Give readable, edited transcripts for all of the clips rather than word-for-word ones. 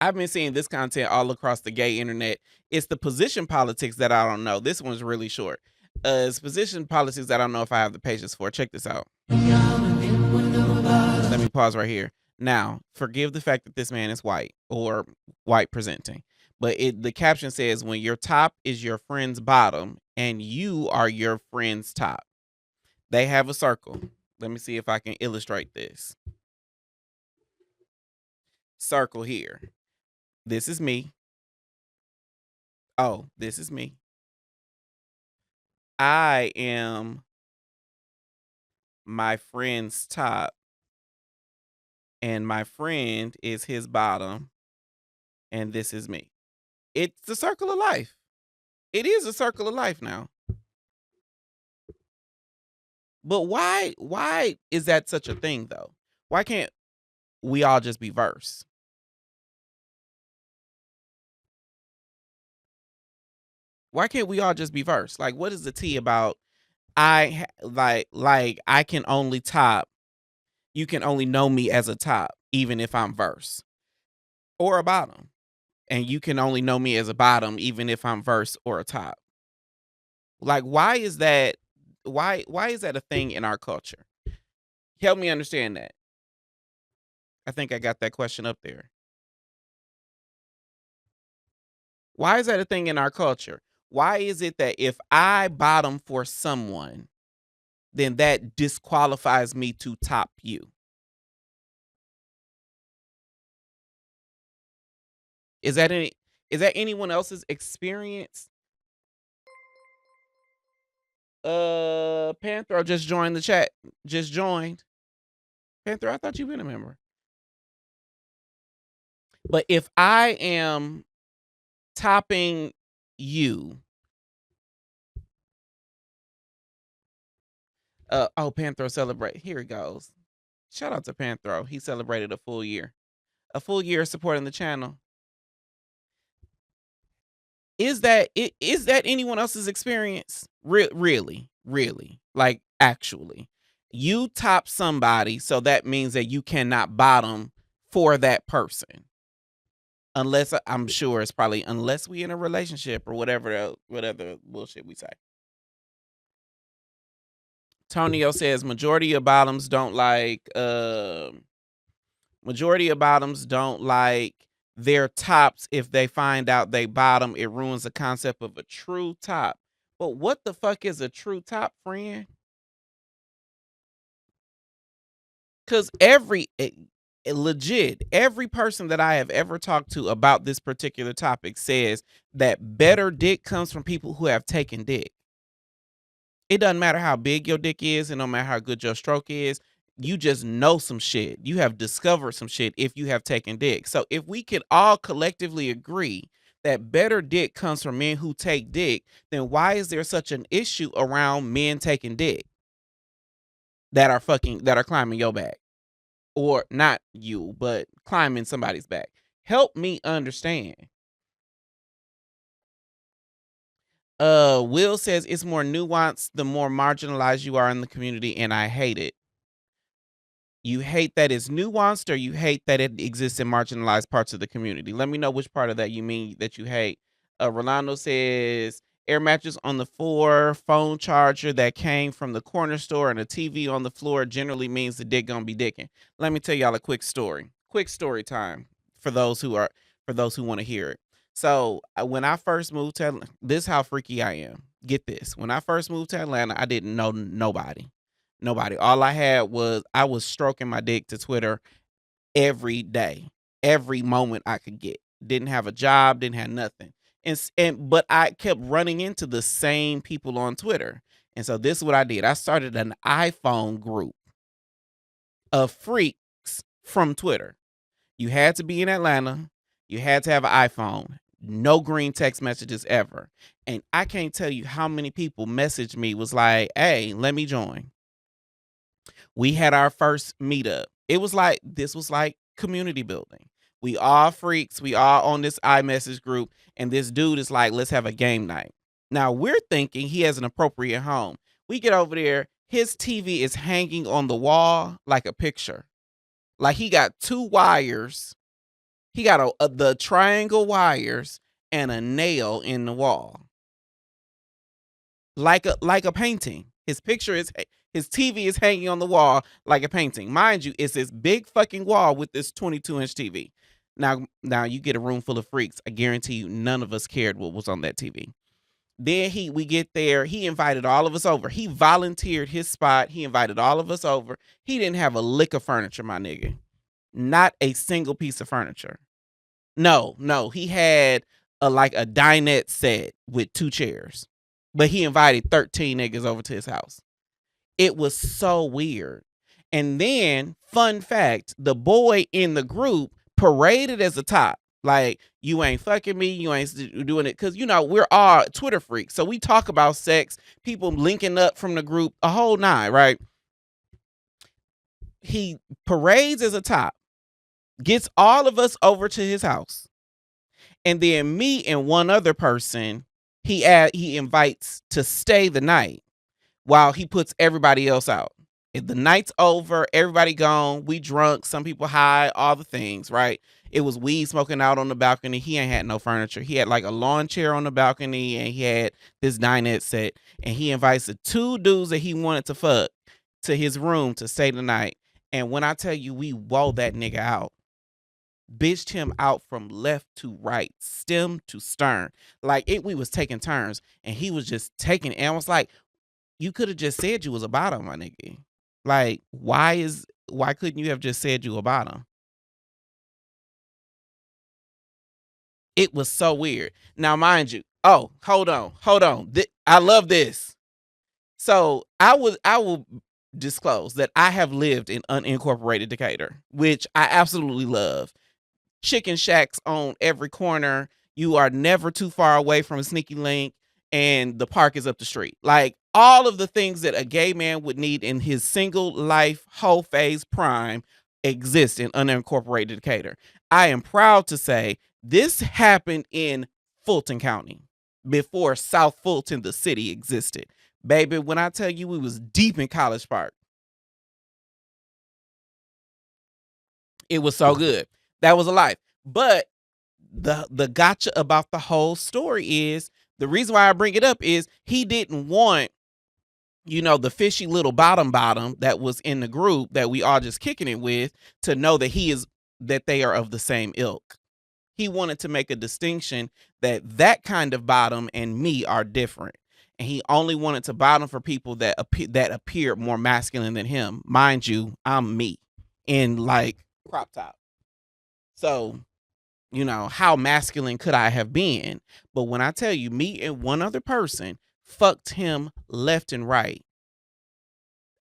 I've been seeing this content all across the gay internet. It's the position politics that I don't know. This one's really short. It's position politics that I don't know if I have the patience for. Check this out. Let me pause right here. Now, forgive the fact that this man is white or white presenting, but the caption says, when your top is your friend's bottom and you are your friend's top. They have a circle. Let me see if I can illustrate this. Circle here. This is me. Oh, this is me. I am my friend's top, and my friend is his bottom, and this is me. It's the circle of life. It is a circle of life now. But why is that such a thing though? Why can't we all just be verse? Why can't we all just be verse? Like, what is the tea about like I can only top, you can only know me as a top even if I'm verse or a bottom, and you can only know me as a bottom even if I'm verse or a top. Like, why is that? Why is that a thing in our culture? Help me understand that. I think I got that question up there. Why is that a thing in our culture? Why is it that if I bottom for someone, then that disqualifies me to top you? Is that any is that anyone else's experience? Panthro just joined the chat. Just joined. Panther, I thought you've been a member. But if I am topping you, oh, Panthro celebrate. Here it goes. Shout out to Panthro. He celebrated a full year. A full year supporting the channel. Is that anyone else's experience? Really, like actually, you top somebody, so that means that you cannot bottom for that person, unless I'm sure it's probably unless we in a relationship or whatever bullshit we say. Tonio says majority of bottoms don't like their tops. If they find out they bottom, it ruins the concept of a true top. But what the fuck is a true top, friend? Because legit, every person that I have ever talked to about this particular topic says that better dick comes from people who have taken dick. It doesn't matter how big your dick is, and no matter how good your stroke is, you just know some shit. You have discovered some shit if you have taken dick. So if we could all collectively agree that better dick comes from men who take dick, then why is there such an issue around men taking dick that are climbing your back? Or not you, but climbing somebody's back. Help me understand. Will says it's more nuanced the more marginalized you are in the community, and I hate it. You hate that it's nuanced, or you hate that it exists in marginalized parts of the community? Let me know which part of that you mean that you hate. Rolando says air mattress on the floor, phone charger that came from the corner store, and a TV on the floor generally means the dick gonna be dicking. Let me tell y'all a quick story. Quick story time for those who want to hear it. So when I first moved to Atlanta, this is how freaky I am. Get this. When I first moved to Atlanta, I didn't know nobody. Nobody. All I had was I was stroking my dick to Twitter every day, every moment I could get. Didn't have a job, didn't have nothing. But I kept running into the same people on Twitter. And so this is what I did. I started an iPhone group of freaks from Twitter. You had to be in Atlanta. You had to have an iPhone. No green text messages ever. And I can't tell you how many people messaged me, was like, hey, let me join. We had our first meetup. This was like community building. We all freaks. We all on this iMessage group. And this dude is like, let's have a game night. Now we're thinking he has an appropriate home. We get over there. His TV is hanging on the wall like a picture. Like he got two wires He got the triangle wires and a nail in the wall, like a painting. His TV is hanging on the wall like a painting. Mind you, it's this big fucking wall with this 22-inch TV. Now you get a room full of freaks. I guarantee you, none of us cared what was on that TV. Then we get there. He invited all of us over. He volunteered his spot. He invited all of us over. He didn't have a lick of furniture, my nigga. Not a single piece of furniture. No, he had like a dinette set with 2 chairs, but he invited 13 niggas over to his house. It was so weird. And then, fun fact, the boy in the group paraded as a top. Like, you ain't fucking me, you ain't doing it. Cause we're all Twitter freaks. So we talk about sex, people linking up from the group, a whole nine, right? He parades as a top, gets all of us over to his house. And then me and one other person, he invites to stay the night while he puts everybody else out. If the night's over, everybody gone, we drunk, some people high, all the things, right? It was weed smoking out on the balcony. He ain't had no furniture. He had like a lawn chair on the balcony, and he had this dinette set. And he invites the 2 dudes that he wanted to fuck to his room to stay the night. And when I tell you, we wore that nigga out. Bitched him out from left to right, stem to stern. Like we was taking turns, and he was just taking it. And I was like, you could have just said you was a bottom, my nigga. Like, why couldn't you have just said you a bottom? It was so weird. Now, mind you, oh, hold on. I love this. So I will disclose that I have lived in unincorporated Decatur, which I absolutely love. Chicken shacks on every corner. You are never too far away from a sneaky link, and the park is up the street. Like, all of the things that a gay man would need in his single life whole phase prime exist in unincorporated Decatur. I am proud to say this happened in Fulton County before South Fulton, the city, existed. Baby, when I tell you we was deep in College Park, it was so good. That was a life. But the gotcha about the whole story is, the reason why I bring it up is he didn't want, the fishy little bottom that was in the group that we all just kicking it with to know that they are of the same ilk. He wanted to make a distinction that kind of bottom and me are different. And he only wanted to bottom for people that appeared more masculine than him. Mind you, I'm me in like crop top. So, how masculine could I have been? But when I tell you, me and one other person fucked him left and right.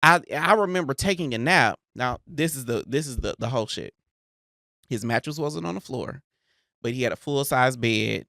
I remember taking a nap. Now, this is the whole shit. His mattress wasn't on the floor, but he had a full-size bed,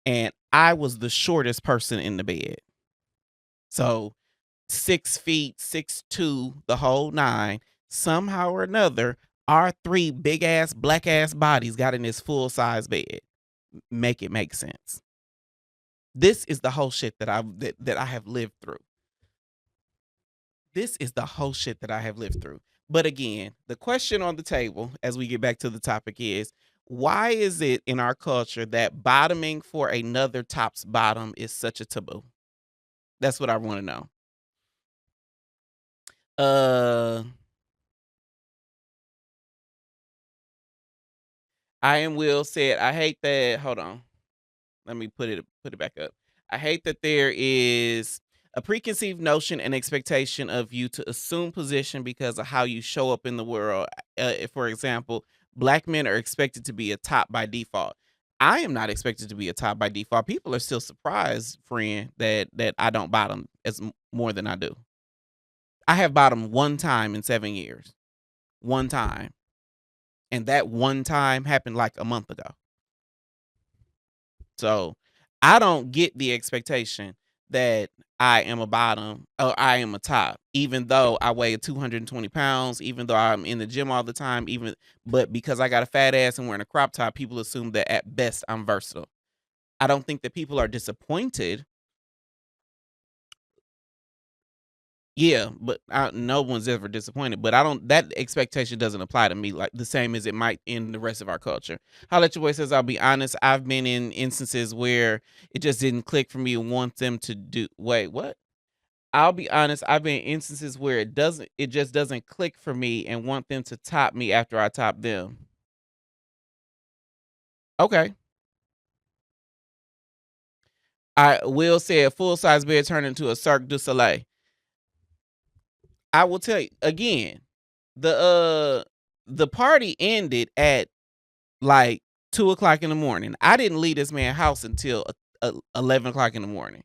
and I was the shortest person in the bed. So 6 feet, 6'2", the whole nine. Somehow or another, our 3 big ass black ass bodies got in this full size bed. Make it make sense. This is the whole shit that I have lived through. This is the whole shit that I have lived through. But again, the question on the table as we get back to the topic is, why is it in our culture that bottoming for another top's bottom is such a taboo? That's what I want to know. I am Will said, I hate that. Hold on. Let me put it back up. I hate that there is a preconceived notion and expectation of you to assume position because of how you show up in the world. For example, black men are expected to be a top by default. I am not expected to be a top by default. People are still surprised, friend, that I don't bottom more than I do. I have bottomed one time in 7 years. One time. And that one time happened like a month ago. So I don't get the expectation that I am a bottom or I am a top, even though I weigh 220 pounds, even though I'm in the gym all the time, but because I got a fat ass and wearing a crop top, people assume that at best I'm versatile. I don't think that people are disappointed. Yeah, but no one's ever disappointed. But I don't. That expectation doesn't apply to me like the same as it might in the rest of our culture. Holla at your boy says, "I'll be honest. I've been in instances where it just didn't click for me and want them to do. Wait, what? I'll be honest. I've been in instances where it doesn't. It just doesn't click for me and want them to top me after I top them. Okay. I will say a full size bed turned into a Cirque du Soleil. I will tell you again. The party ended at like 2 o'clock in the morning. I didn't leave this man's house until 11 o'clock in the morning.